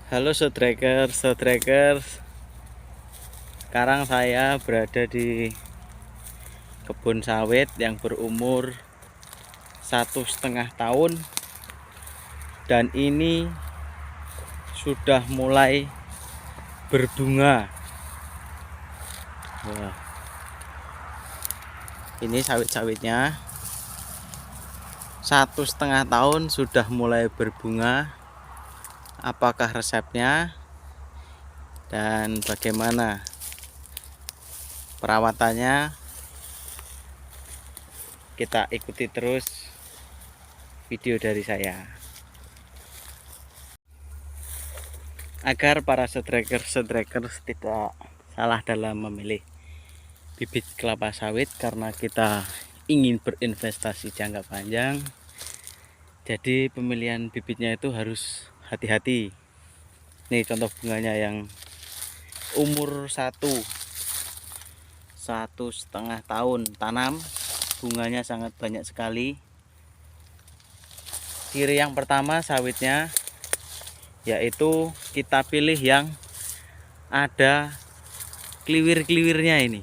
Halo Soundtrackers. Sekarang saya berada di kebun sawit yang berumur 1,5 tahun dan ini sudah mulai berbunga. Wah, ini sawit-sawitnya 1,5 tahun sudah mulai berbunga. Apakah resepnya dan bagaimana perawatannya? Kita ikuti terus video dari saya agar para Soundtrackers tidak salah dalam memilih bibit kelapa sawit, karena kita ingin berinvestasi jangka panjang. Jadi pemilihan bibitnya itu harus hati-hati. Nih contoh bunganya yang umur 1,5 tahun tanam, bunganya sangat banyak sekali. Ciri yang pertama sawitnya yaitu kita pilih yang ada kliwir-kliwirnya.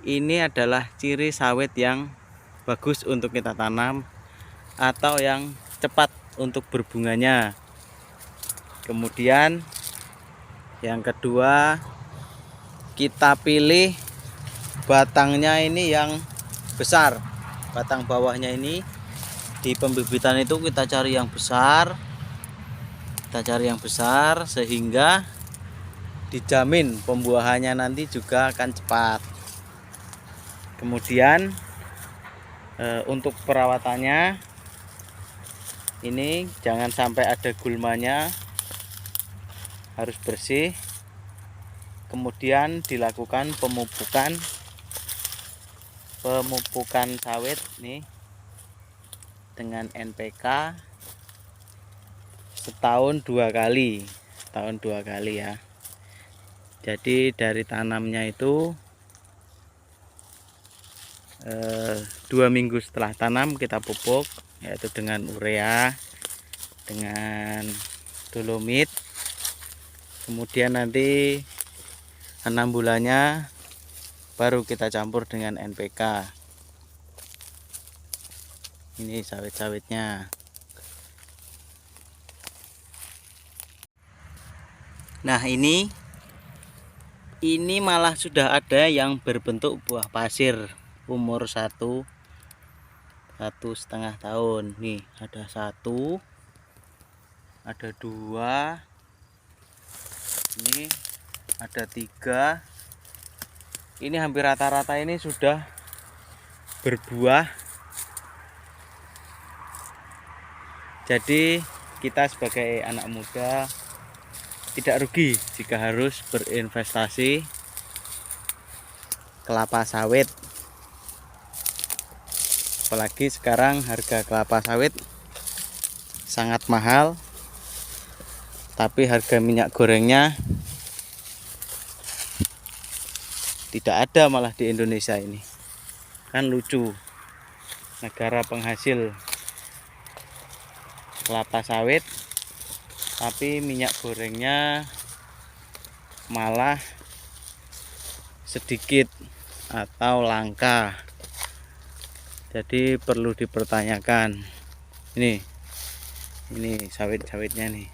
Ini adalah ciri sawit yang bagus untuk kita tanam atau yang cepat untuk berbunganya. Kemudian yang kedua, kita pilih batangnya ini yang besar. Batang bawahnya ini di pembibitan itu kita cari yang besar. Sehingga dijamin pembuahannya nanti juga akan cepat. Kemudian untuk perawatannya ini jangan sampai ada gulmanya, harus bersih. Kemudian dilakukan pemupukan sawit nih dengan NPK setahun 2 kali ya. Jadi dari tanamnya itu 2 minggu setelah tanam kita pupuk, yaitu dengan urea, dengan dolomit. Kemudian nanti 6 bulannya baru kita campur dengan NPK. Ini sawit-sawitnya. Nah, ini malah sudah ada yang berbentuk buah pasir umur 1,5 tahun. Nih ada 1, ada 2, ini ada 3. Ini hampir rata-rata ini sudah berbuah. Jadi kita sebagai anak muda tidak rugi jika harus berinvestasi kelapa sawit. Apalagi sekarang harga kelapa sawit sangat mahal, tapi harga minyak gorengnya tidak ada malah di Indonesia ini. Kan lucu, negara penghasil kelapa sawit tapi minyak gorengnya malah sedikit atau langka. Jadi perlu dipertanyakan. Ini sawit-sawitnya nih.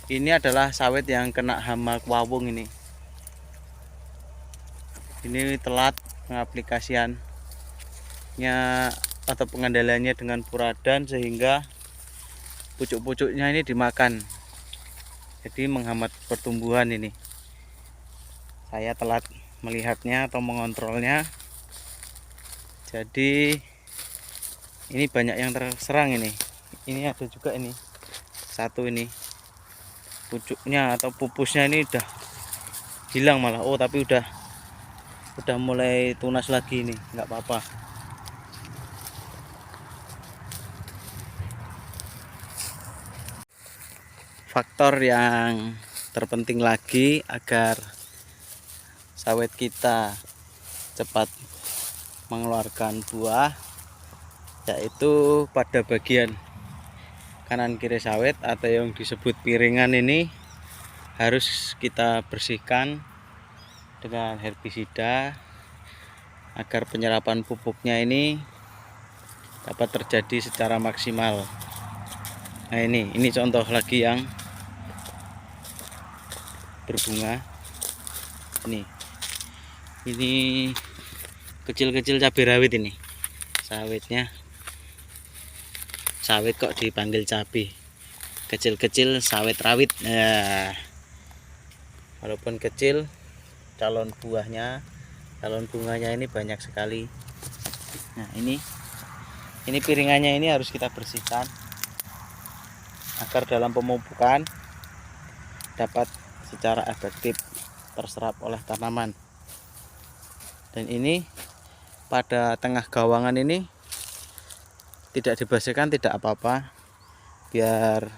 Ini adalah sawit yang kena hama wawung ini. Ini telat pengaplikasiannya atau pengendaliannya dengan puradan, sehingga pucuk-pucuknya ini dimakan. Jadi menghambat pertumbuhan ini. Saya telat melihatnya atau mengontrolnya. Jadi ini banyak yang terserang ini. Ini ada juga ini. Satu ini. Pucuknya atau pupusnya ini udah hilang malah. Oh, tapi udah mulai tunas lagi ini. Nggak apa-apa. Faktor yang terpenting lagi agar sawit kita cepat mengeluarkan buah, yaitu pada bagian kanan kiri sawit atau yang disebut piringan ini harus kita bersihkan dengan herbisida agar penyerapan pupuknya ini dapat terjadi secara maksimal. Nah, ini contoh lagi yang berbunga. Ini kecil-kecil cabai rawit ini. Sawitnya sawit kok dipanggil cabai. Kecil-kecil sawit rawit. Nah, walaupun kecil, calon bunganya ini banyak sekali. Nah, ini piringannya ini harus kita bersihkan agar dalam pemupukan dapat secara efektif terserap oleh tanaman. Dan ini pada tengah gawangan ini tidak dibersihkan tidak apa-apa, biar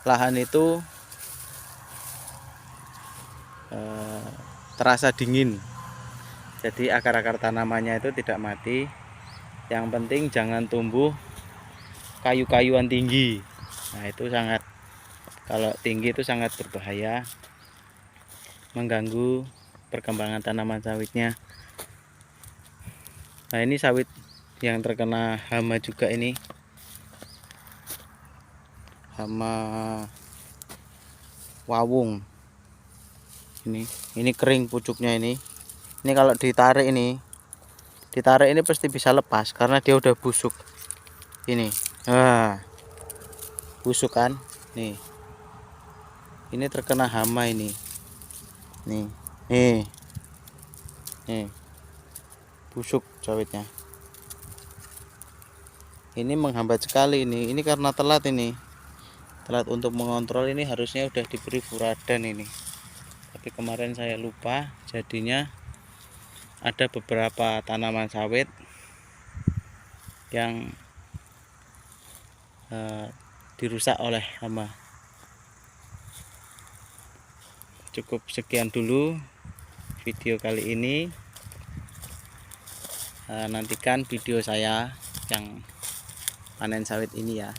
lahan itu terasa dingin, jadi akar-akar tanamannya itu tidak mati. Yang penting jangan tumbuh kayu-kayuan tinggi. Nah, itu kalau tinggi itu sangat berbahaya, mengganggu perkembangan tanaman sawitnya. Nah, ini sawit yang terkena hama juga, ini hama wawung. Ini kering pucuknya ini. Ini kalau ditarik ini pasti bisa lepas karena dia udah busuk. Ini. Nah, busuk kan? Nih. Ini terkena hama ini. Nih. Busuk sawitnya. Ini menghambat sekali ini. Ini karena telat ini. Telat untuk mengontrol, ini harusnya udah diberi furadan ini. Tapi kemarin saya lupa, jadinya ada beberapa tanaman sawit yang dirusak oleh hama. Cukup sekian dulu video kali ini. Nantikan video saya yang panen sawit ini ya.